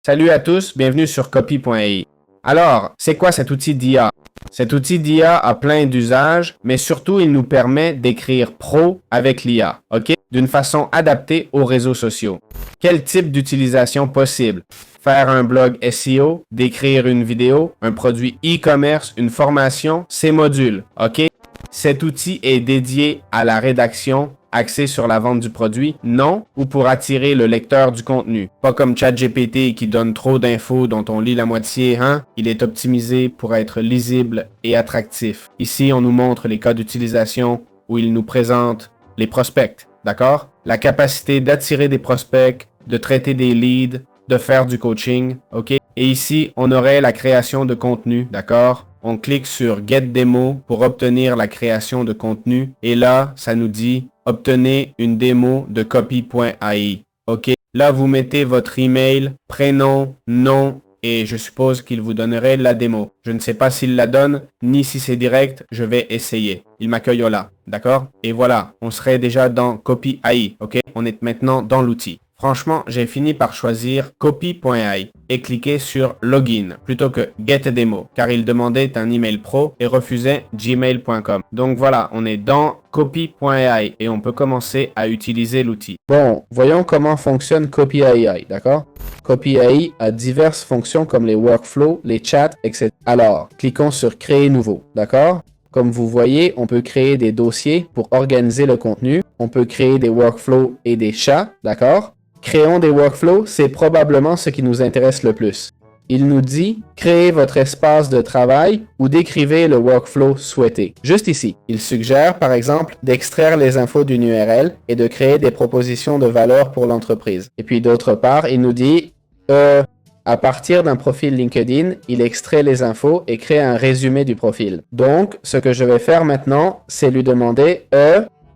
Salut à tous, bienvenue sur Copy.ai. Alors, c'est quoi cet outil d'IA? Cet outil d'IA a plein d'usages, mais surtout, il nous permet d'écrire pro avec l'IA, ok? D'une façon adaptée aux réseaux sociaux. Quel type d'utilisation possible? Faire un blog SEO, d'écrire une vidéo, un produit e-commerce, une formation, ces modules, ok? Cet outil est dédié à la rédaction, axé sur la vente du produit, non, ou pour attirer le lecteur du contenu. Pas comme ChatGPT qui donne trop d'infos dont on lit la moitié, hein? Il est optimisé pour être lisible et attractif. Ici, on nous montre les cas d'utilisation où il nous présente les prospects, d'accord? La capacité d'attirer des prospects, de traiter des leads, de faire du coaching, ok? Et ici, on aurait la création de contenu, d'accord? On clique sur Get Demo pour obtenir la création de contenu. Et là, ça nous dit obtenez une démo de Copy.ai. OK? Là, vous mettez votre email, prénom, nom et je suppose qu'il vous donnerait la démo. Je ne sais pas s'il la donne, ni si c'est direct, je vais essayer. Il m'accueille là, d'accord? Et voilà, on serait déjà dans Copy.ai, OK? On est maintenant dans l'outil. Franchement, j'ai fini par choisir Copy.ai et cliquer sur Login plutôt que Get a Demo car il demandait un email pro et refusait gmail.com. Donc voilà, on est dans Copy.ai et on peut commencer à utiliser l'outil. Bon, voyons comment fonctionne Copy.ai, d'accord? Copy.ai a diverses fonctions comme les workflows, les chats, etc. Alors, cliquons sur Créer nouveau, d'accord? Comme vous voyez, on peut créer des dossiers pour organiser le contenu. On peut créer des workflows et des chats, d'accord? Créons des workflows, c'est probablement ce qui nous intéresse le plus. Il nous dit « Créez votre espace de travail » ou « Décrivez le workflow souhaité ». Juste ici, il suggère par exemple d'extraire les infos d'une URL et de créer des propositions de valeur pour l'entreprise. Et puis d'autre part, il nous dit à partir d'un profil LinkedIn, il extrait les infos et crée un résumé du profil. Donc, ce que je vais faire maintenant, c'est lui demander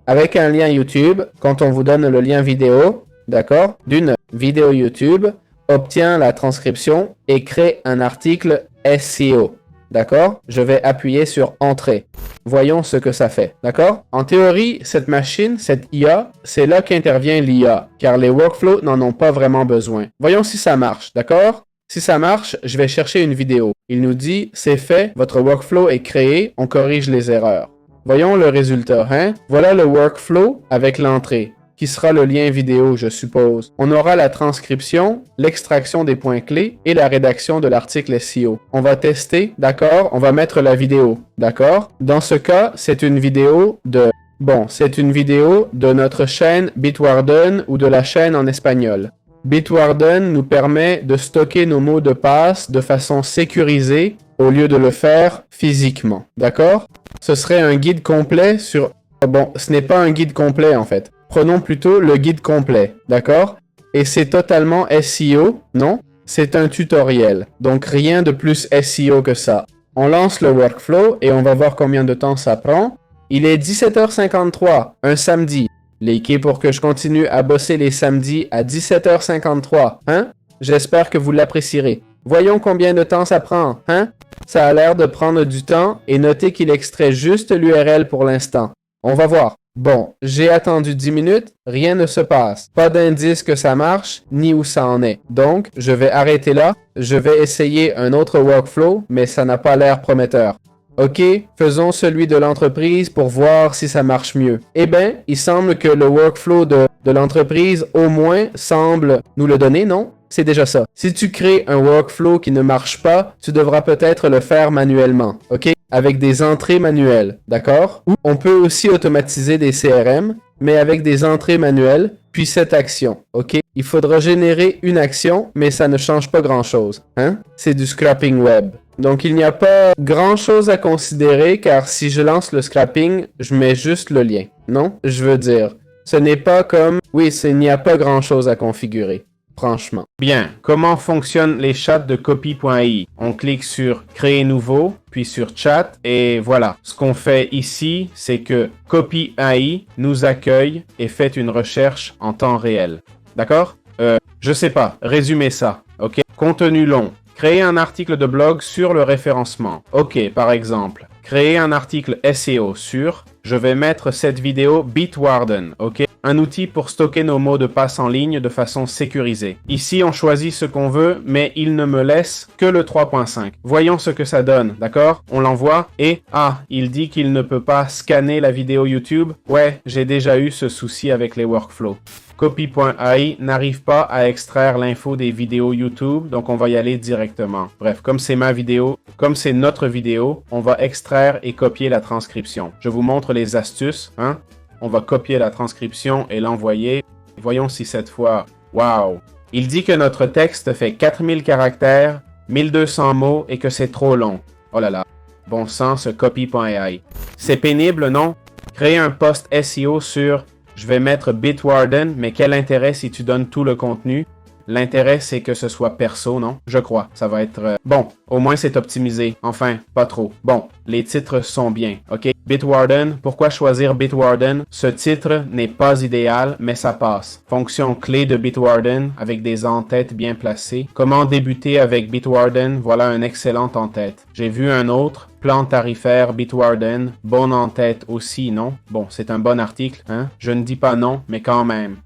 avec un lien YouTube, quand on vous donne le lien vidéo, d'accord, d'une vidéo YouTube, obtient la transcription et crée un article SEO. D'accord? Je vais appuyer sur Entrée. Voyons ce que ça fait. D'accord? En théorie, cette machine, cette IA, c'est là qu'intervient l'IA, car les workflows n'en ont pas vraiment besoin. Voyons si ça marche. D'accord? Si ça marche, je vais chercher une vidéo. Il nous dit, c'est fait, votre workflow est créé, on corrige les erreurs. Voyons le résultat, hein? Voilà le workflow avec l'entrée, qui sera le lien vidéo, je suppose. On aura la transcription, l'extraction des points clés et la rédaction de l'article SEO. On va tester, d'accord? On va mettre la vidéo, d'accord? Dans ce cas, c'est une vidéo de... Bon, c'est une vidéo de notre chaîne Bitwarden ou de la chaîne en espagnol. Bitwarden nous permet de stocker nos mots de passe de façon sécurisée au lieu de le faire physiquement, d'accord? Ce serait un guide complet sur... Bon, ce n'est pas un guide complet en fait. Prenons plutôt le guide complet, d'accord? Et c'est totalement SEO, non? C'est un tutoriel, donc rien de plus SEO que ça. On lance le workflow et on va voir combien de temps ça prend. Il est 17h53, un samedi. Liké pour que je continue à bosser les samedis à 17h53, hein? J'espère que vous l'apprécierez. Voyons combien de temps ça prend, hein? Ça a l'air de prendre du temps et notez qu'il extrait juste l'URL pour l'instant. On va voir. Bon, j'ai attendu 10 minutes, rien ne se passe. Pas d'indice que ça marche, ni où ça en est. Donc, je vais arrêter là. Je vais essayer un autre workflow, mais ça n'a pas l'air prometteur. Ok, faisons celui de l'entreprise pour voir si ça marche mieux. Eh bien, il semble que le workflow de l'entreprise, au moins, semble nous le donner, non? C'est déjà ça. Si tu crées un workflow qui ne marche pas, tu devras peut-être le faire manuellement, ok? Avec des entrées manuelles, d'accord? Ou on peut aussi automatiser des CRM, mais avec des entrées manuelles, puis cette action, ok? Il faudra générer une action, mais ça ne change pas grand-chose, hein? C'est du scrapping web. Donc il n'y a pas grand-chose à considérer, car si je lance le scrapping, je mets juste le lien, non? Je veux dire, ce n'est pas comme... Oui, il n'y a pas grand-chose à configurer. Franchement. Bien, comment fonctionnent les chats de Copy.ai? On clique sur Créer nouveau, puis sur Chat, et voilà. Ce qu'on fait ici, c'est que Copy.ai nous accueille et fait une recherche en temps réel. D'accord? Je sais pas, résumez ça, ok? Contenu long. Créer un article de blog sur le référencement. Ok, par exemple. Créer un article SEO sur... Je vais mettre cette vidéo Bitwarden, ok? un outil pour stocker nos mots de passe en ligne de façon sécurisée. Ici, on choisit ce qu'on veut, mais il ne me laisse que le 3.5. Voyons ce que ça donne, d'accord? On l'envoie et, il dit qu'il ne peut pas scanner la vidéo YouTube. Ouais, j'ai déjà eu ce souci avec les workflows. Copy.ai n'arrive pas à extraire l'info des vidéos YouTube, donc on va y aller directement. Bref, comme c'est ma vidéo, comme c'est notre vidéo, on va extraire et copier la transcription. Je vous montre les astuces, hein? On va copier la transcription et l'envoyer. Voyons si cette fois, waouh! Il dit que notre texte fait 4000 caractères, 1200 mots et que c'est trop long. Oh là là, bon sang ce copy.ai. C'est pénible, non? Créer un post SEO sur je vais mettre Bitwarden, mais quel intérêt si tu donnes tout le contenu? L'intérêt, c'est que ce soit perso, non? Je crois. Ça va être... Bon, au moins c'est optimisé. Enfin, pas trop. Bon, les titres sont bien, ok? Bitwarden, pourquoi choisir Bitwarden? Ce titre n'est pas idéal, mais ça passe. Fonction clé de Bitwarden, avec des en-têtes bien placées. Comment débuter avec Bitwarden? Voilà un excellent en-tête. J'ai vu un autre. Plan tarifaire Bitwarden, bon en tête aussi, non? Bon, c'est un bon article, hein? Je ne dis pas non, mais quand même.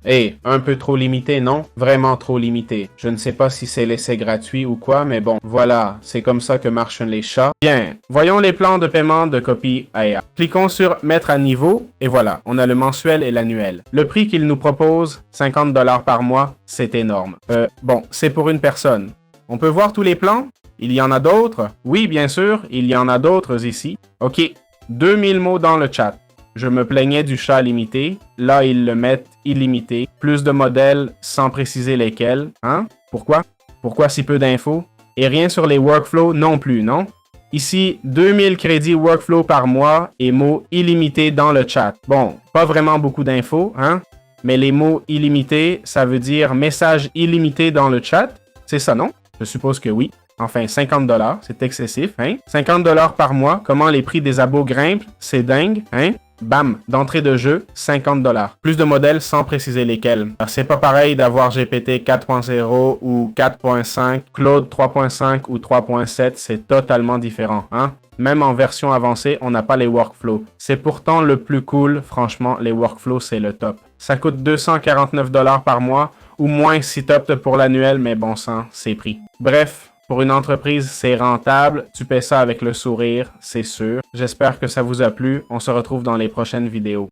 Un peu trop limité, non? Vraiment trop limité. Je ne sais pas si c'est l'essai gratuit ou quoi, mais bon, voilà, c'est comme ça que marchent les chats. Bien, voyons les plans de paiement de Copy.ai. Cliquons sur Mettre à niveau, et voilà, on a le mensuel et l'annuel. Le prix qu'il nous propose, 50 $ par mois, c'est énorme. Bon, c'est pour une personne. On peut voir tous les plans? Il y en a d'autres? Oui, bien sûr, il y en a d'autres ici. Ok, 2000 mots dans le chat. Je me plaignais du chat limité. Là, ils le mettent illimité. Plus de modèles sans préciser lesquels. Hein? Pourquoi? Pourquoi si peu d'infos? Et rien sur les workflows non plus, non? Ici, 2000 crédits workflow par mois et mots illimités dans le chat. Bon, pas vraiment beaucoup d'infos, hein? Mais les mots illimités, ça veut dire message illimité dans le chat. C'est ça, non? Je suppose que oui. Enfin, 50 $, c'est excessif, hein? 50 $ par mois, comment les prix des abos grimpent? C'est dingue, hein? Bam, d'entrée de jeu, 50 $. Plus de modèles sans préciser lesquels. C'est pas pareil d'avoir GPT 4.0 ou 4.5, Claude 3.5 ou 3.7, c'est totalement différent, hein? Même en version avancée, on n'a pas les workflows. C'est pourtant le plus cool, franchement, les workflows, c'est le top. Ça coûte 249 $ par mois, ou moins si t'optes pour l'annuel, mais bon sang, c'est pris. Bref, pour une entreprise, c'est rentable. Tu paies ça avec le sourire, c'est sûr. J'espère que ça vous a plu. On se retrouve dans les prochaines vidéos.